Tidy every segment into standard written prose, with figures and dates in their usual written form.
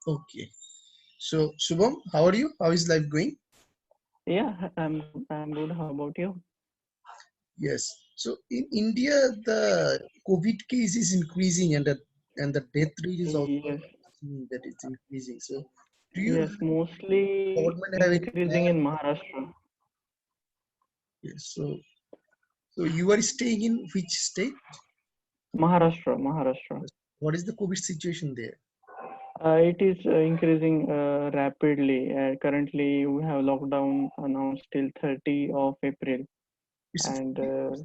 Okay. So, Shubham, how are you? How is life going? Yeah, I'm good. How about you? Yes. So, in India, the COVID case is increasing, and the death rate is also Yes, seeing that it's increasing. So, do you yes, mostly government have any increasing plan? in Maharashtra. Yes. So you are staying in which state? Maharashtra. What is the COVID situation there? It is increasing rapidly. Currently, we have lockdown announced till 30 of April, It's a and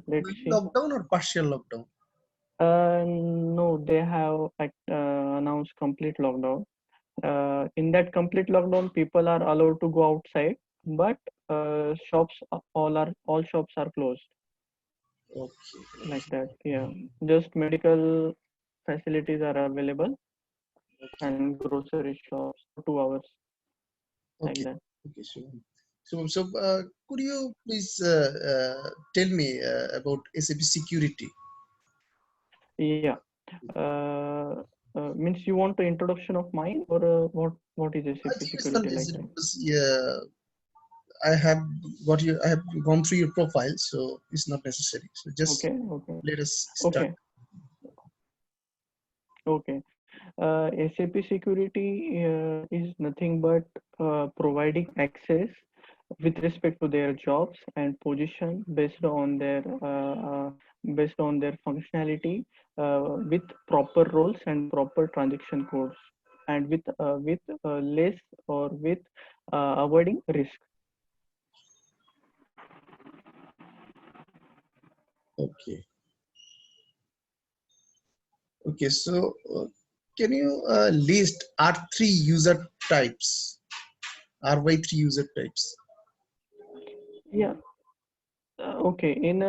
let's full see. lockdown or partial lockdown? No, they have announced complete lockdown. In that complete lockdown, people are allowed to go outside, but shops all shops are closed. Okay. Like that, yeah, just medical facilities are available and grocery shops for 2 hours, like Okay. that. Okay. So, could you please tell me about SAP security? Yeah, uh, means you want the introduction of mine, or what is I SAP think it's not security like necessary that? because yeah, I have I have gone through your profile, so it's not necessary. So just Okay, okay, let us start. okay, okay. SAP security is nothing but providing access with respect to their jobs and position based on their functionality, with proper roles and proper transaction codes, and with less or with avoiding risk. Okay. Okay. So, can you list R3 user types? RY3 user types. Yeah. Okay. In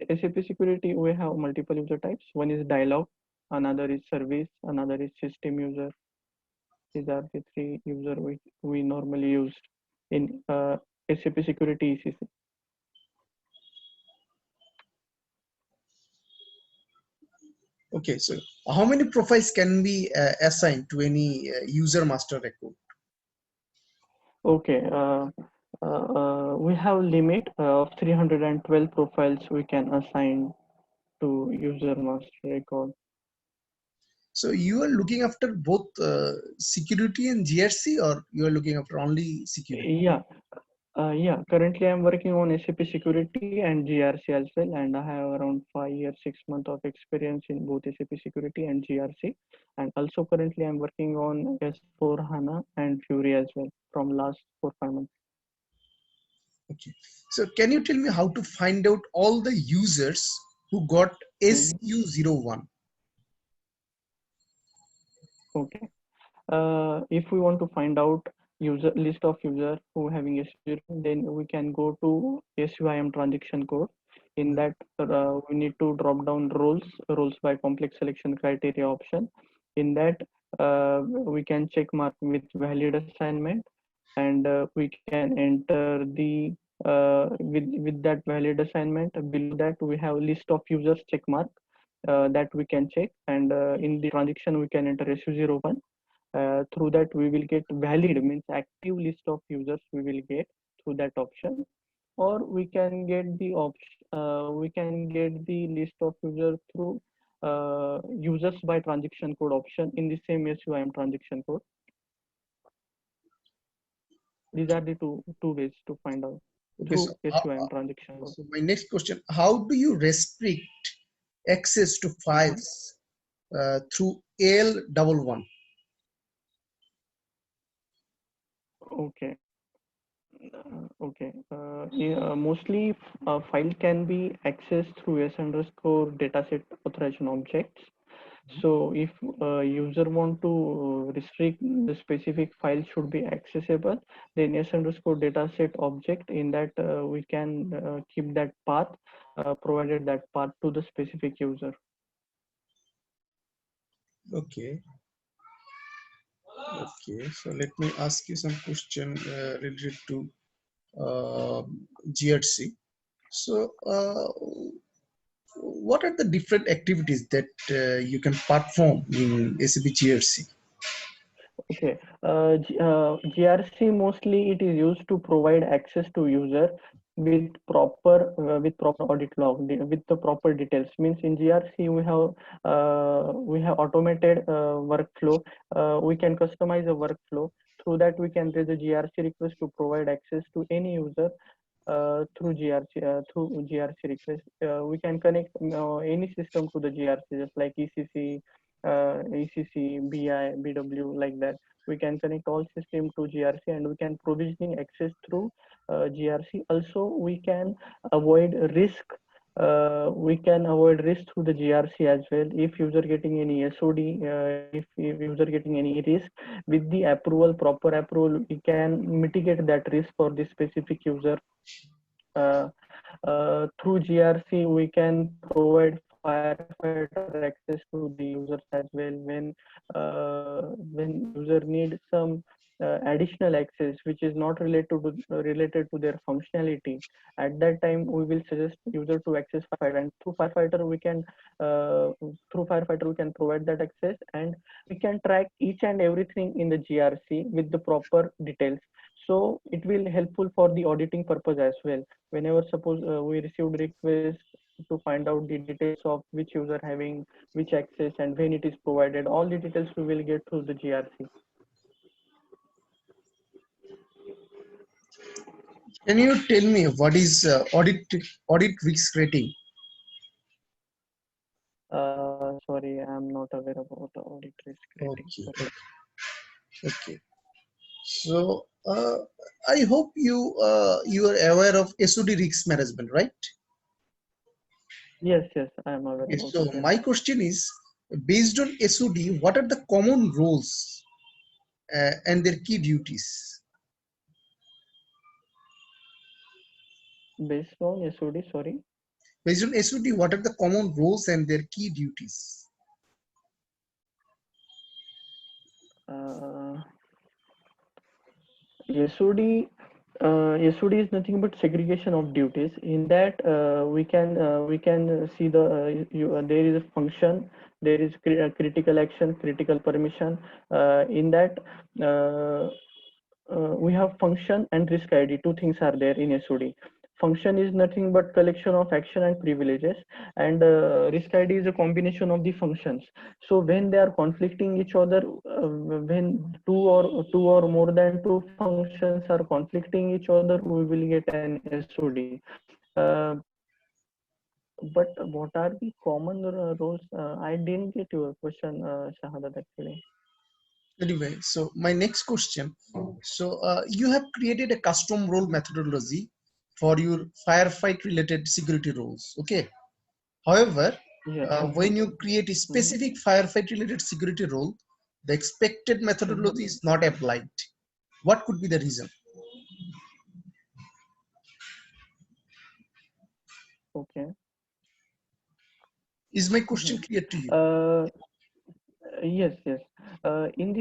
SAP security, we have multiple user types. One is dialog, another is service, another is system user. These are the three user we normally use in SAP security ECC. Okay. So, how many profiles can be assigned to any user master record? Okay, we have limit of 312 profiles we can assign to user master record. So, you are looking after both security and GRC, or you are looking after only security? Yeah, yeah. Currently, I'm working on SAP security and GRC as well, and I have around 5 years, 6 months of experience in both SAP security and GRC. And also, currently, I'm working on S4 HANA and Fury as well from last 4 5 months. Okay. So, can you tell me how to find out all the users who got Mhm. SU01? Okay. If we want to find out user list of user who having SU0, then we can go to SUIM transaction code. In that, we need to drop down roles by complex selection criteria option. In that, we can check mark with valid assignment, and we can enter the with that valid assignment. Below that, we have list of users check mark that we can check, and in the transaction we can enter SU01. Through that we will get valid, means active list of users we will get through that option, or we can get the list of users through users by transaction code option in the same SUIM transaction code. These are the two ways to find out Okay. through SUIM transaction code. So my next question: how do you restrict access to Mhm. files through AL11? Okay. Okay. Yeah, mostly file can be accessed through S underscore dataset authorization objects. So if user want to restrict the specific file should be accessible, then S underscore dataset object, in that we can keep that path, provided that path to the specific user. Okay. Okay. So let me ask you some question related to GRC. So, what are the different activities that you can perform in SAP GRC? Okay. GRC mostly it is used to provide access to user with proper audit log with the proper details. Means in GRC we have automated workflow. We can customize a workflow. Through that we can raise a GRC request to provide access to any user through GRC request. We can connect any system to the GRC just like ECC, BI, BW like that. We can connect all system to GRC and we can provisioning access through GRC. Also, we can avoid risk through the GRC as well. If user getting any SOD, if user getting any risk with the proper approval, we can mitigate that risk for this specific user. Through GRC, we can provide firefighter access to the users as well when user needs some additional access which is not related to their functionality. At that time, we will suggest user to access firefighter, and through firefighter we can provide that access, and we can track each and everything in the GRC with the proper details. So it will helpful for the auditing purpose as well. Whenever suppose we received request to find out the details of which user having which access and when it is provided, all the details we will get through the GRC. Can you tell me what is audit risk rating? Sorry, I'm not aware about the audit risk rating. Okay, Sorry. okay. So I hope you are aware of SOD risk management, right? Yes, yes, I'm aware Okay, about so it. Yes. my question is, based on SOD, what are the common roles and their key duties? Based on SOD, sorry. Based on SOD, what are the common roles and their key duties? Uh, SOD SOD is nothing but segregation of duties. In that, we can see there is a function, there is critical action, critical permission. In that, uh, we have function and risk ID. Two things are there in SOD. Function is nothing but collection of action and privileges, and risk ID is a combination of the functions. So when they are conflicting each other, when two or more than two functions are conflicting each other, we will get an SOD. Uh, but what are the common roles? I didn't get your question, Shahadat, actually. Anyway, so my next question. So you have created a custom role methodology for your firefight related security roles. Okay. However, Yes. when you create a Mhm, specific firefight related security role, the expected mhm. methodology is not applied. What could be the reason? Okay. Is my question Mhm. clear to you? Uh, yes, yes. In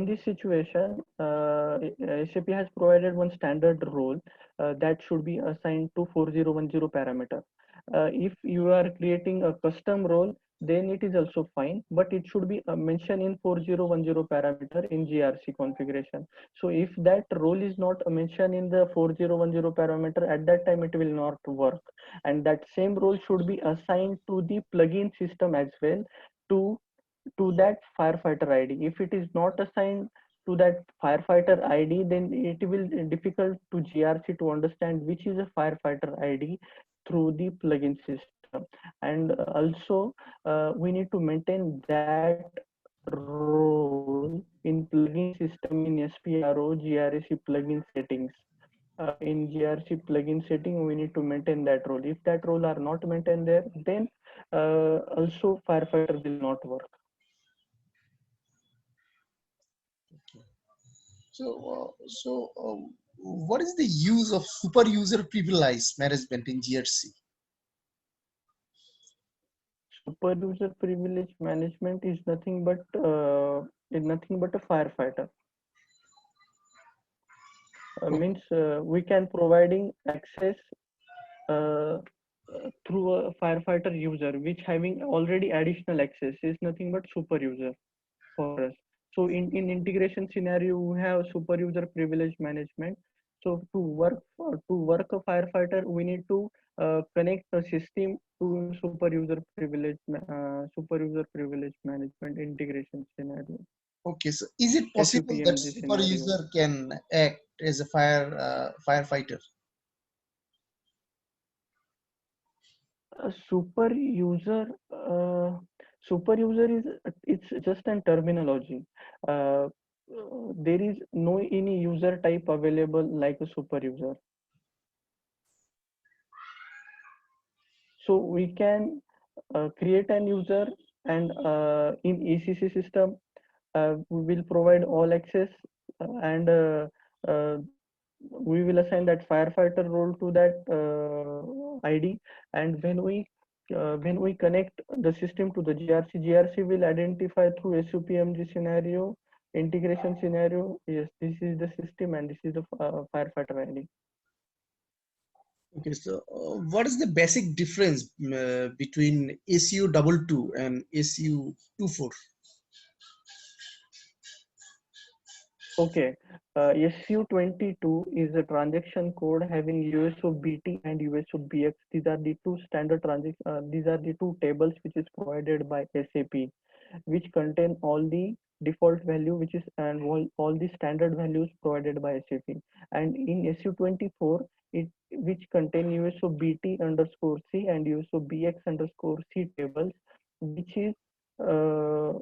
this situation, SAP has provided one standard role that should be assigned to 4010 parameter. If you are creating a custom role, then it is also fine, but it should be mentioned in 4010 parameter in GRC configuration. So if that role is not mentioned in the 4010 parameter, at that time it will not work. And that same role should be assigned to the plugin system as well to that firefighter ID. If it is not assigned to that firefighter ID, then it will be difficult to GRC to understand which is a firefighter ID through the plugin system. And also, we need to maintain that role in plugin system in SPRO GRC plugin settings. In GRC plugin setting, we need to maintain that role. If that role are not maintained there, then also firefighter will not work. What is the use of super user privilege management in GRC? Super user privilege management is nothing but a firefighter. Means we can providing access uh, through a firefighter user which having already additional access is nothing but super user for us. So in integration scenario, we have super user privilege management. So to work a firefighter, we need to connect a system to super user privilege management integration scenario, Okay, so is it possible that SUPMG super scenario. user can act as a firefighter? Super user, super user is it's just an terminology. Uh, there is no any user type available like a super user. So we can create an user, and in ECC system we will provide all access, and uh, we will assign that firefighter role to that ID. And when we connect the system to the GRC will identify through SUPMG scenario, integration scenario. Yes, this is the system and this is the firefighter ID. Okay, so what is the basic difference between SU 22 and SU 24? Okay, SU22 is a transaction code having USOBT and USOBX. These are the two standard transaction. These are the two tables which is provided by SAP, which contain all the default value, which is and all the standard values provided by SAP. And in SU24, it which contain USOBT underscore C and USOBX underscore C tables, which is uh,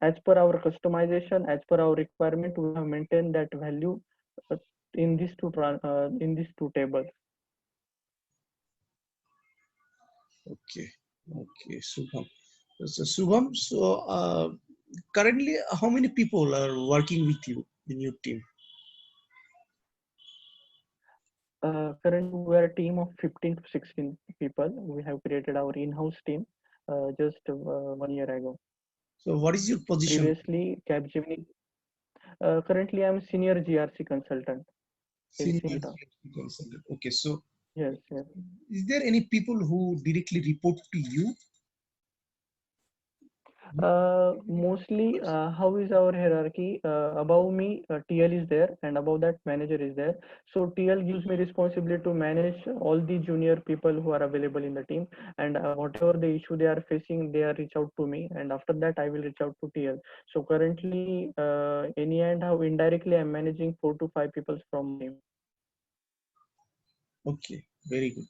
as per our customization, as per our requirement, we have maintained that value uh, in these two tables. Okay, okay, Subham. So Subham, so currently how many people are working with you in your team? Currently, we are a team of 15 to 16 people. We have created our in-house team just 1 year ago. So what is your position? Previously, Capgemini. Currently, I'm a senior GRC consultant in Senior Syngenta. consultant. Okay, so Yes, yes. is there any people who directly report to you? Mostly, how is our hierarchy? Above me, TL is there, and above that, manager is there. So TL gives me responsibility to manage all the junior people who are available in the team, and whatever the issue they are facing, they are reach out to me, and after that, I will reach out to TL. So currently, any and how indirectly, I'm managing 4 to 5 people from team. Okay, very good.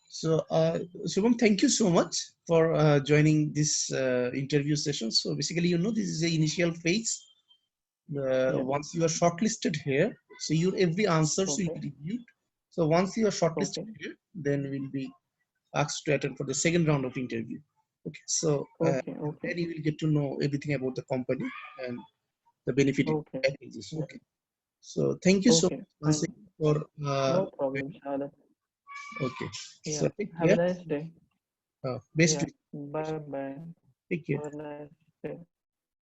So, Shubham, thank you so much for joining this interview session. So basically, this is the initial phase. Yeah. Once you are shortlisted here, so your every answers will Okay. be reviewed. So once you are shortlisted Okay. here, then we'll be asked to attend for the second round of interview. Okay, so Okay. Okay. then you will get to know everything about the company and the benefit Okay. packages. Yeah. Okay, so thank you so Okay. much once Fine. again for No problem, Shahada. okay. So Yeah. take Have a care. nice day. Best Yeah. wishes. Bye bye. Take care. Have a nice day.